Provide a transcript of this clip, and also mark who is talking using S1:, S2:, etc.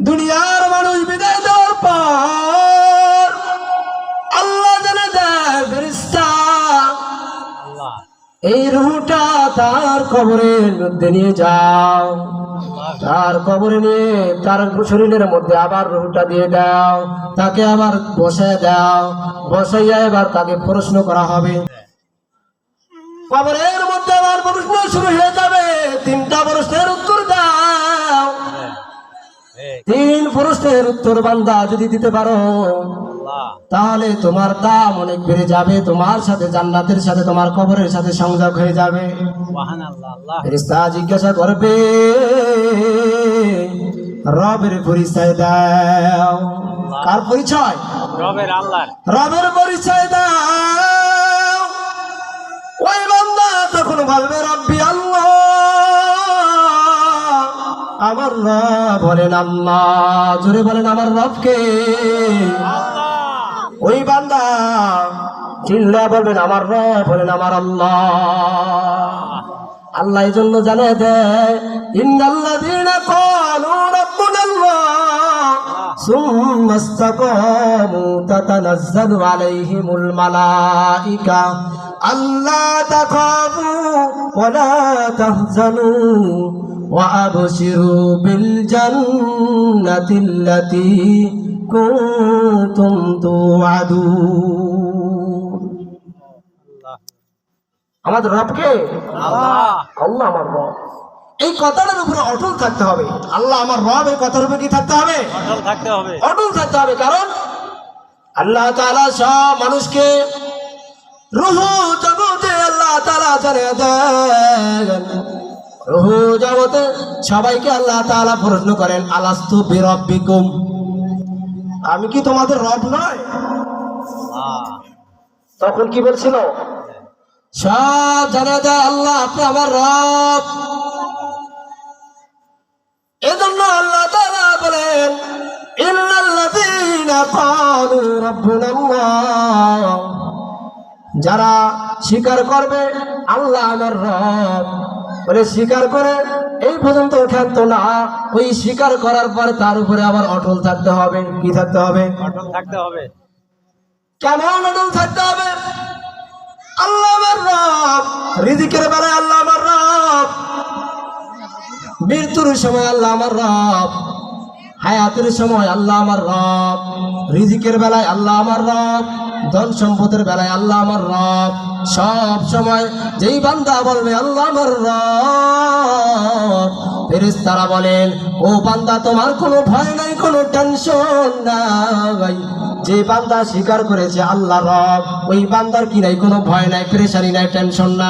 S1: দুনিয়ার মানুষ বিদায় দেওয়ার পর আল্লাহ জানে দেয় ফেরেশতা এই রূহটা তার কবরের মধ্যে নিয়ে যাও, তার কবরে নিয়ে তার শরীরের মধ্যে আবার রূহটা দিয়ে দাও, তাকে আবার বসে দাও, বসাইয়া এবার তাকে প্রশ্ন করা হবে। কবরের মধ্যে আবার প্রশ্ন শুরু হয়ে যাবে, 3টা প্রশ্নের উত্তর দাও। 3 প্রশ্নের উত্তর বান্দা যদি দিতে পারো তাহলে তোমার দাম অনেক বেড়ে যাবে, তোমার সাথে জান্নাতের সাথে তোমার কবরের সাথে সংযোগ হয়ে যাবে। ফেরেশতা জিজ্ঞাসা করবে রবের পরিচয় দাও। কার পরিচয়?
S2: রবের, আল্লাহর।
S1: রবের পরিচয় দাও। ওই বান্দা তখন বলবে রব্বি আল্লাহ, আমার রব বলেন আল্লাহ। জোরে বলেন আমার রবকে। ওই বান্দা চিল্লা বলবেন আমার রব বলেন আমার আল্লাহ। আল্লাহ এই জন্য জানিয়ে দেয় ইন্নাল্লাযীনা ক্বালু রাব্বুনাল্লাহ সুম্মা ইসতাকামু তাতানাজ্জালু আলাইহিমুল মালাইকা আল্লা তাখাফু ওয়া লা তাহজানু ওয়া আবশিরু বিল জান্নাতিল্লাতী কুনতুম তুআদুন। আমাদের রবকে
S2: আল্লাহ,
S1: আল্লাহ আমার রব, এই কথাটার উপরে অটল থাকতে হবে। আল্লাহ আমার রব, এই কথার উপরে কি থাকতে হবে?
S2: অটল থাকতে হবে।
S1: অটল থাকতে হবে। কারণ আল্লাহ তাআলা সব মানুষকে রূহ জগতে আল্লাহ তাআলা জানিয়ে দেন। রূহ জগতে সবাইকে আল্লাহ তাআলা প্রশ্ন করেন আলাস্তু বিরাব্বিকুম, আমি কি তোমাদের রব নয়? তখন কি বলছিল? সব জানা যায় আল্লাহ আপনি আমার রব। এজন্য আল্লাহ তাআলা বলেন ইন্নাল্লাযীনা ক্বালু রাব্বুনাল্লাহ, যারা স্বীকার করবে আল্লাহ আমার রব বলে স্বীকার করে এই পর্যন্ত ক্ষান্ত না, ওই স্বীকার করার পর তার উপরে আবার অটল থাকতে হবে। কি থাকতে হবে?
S2: অটল থাকতে হবে।
S1: কেমন অটল থাকতে হবে? আল্লাহ আমার রব, রিজিকের বেলায় আল্লাহ আমার রব, মৃত্যুর সময় আল্লাহ আমার রব, হায়াতের সময় আল্লাহ আমার রব, রিজিকের বেলায় আল্লাহ আমার রব, ধন সম্পদের বেলায় আল্লাহ আমার রব। সব সময় যেই বান্দা বলবে আল্লাহ আমার রব, ফেরেশতারা বলেন ও বান্দা তোমার কোনো ভয় নাই, কোনো টেনশন নাই। যে বান্দা স্বীকার করেছে আল্লাহ রব, ওই বান্দার কি নাই? কোনো ভয় নাই, পেরেশানি নাই, টেনশন নাই।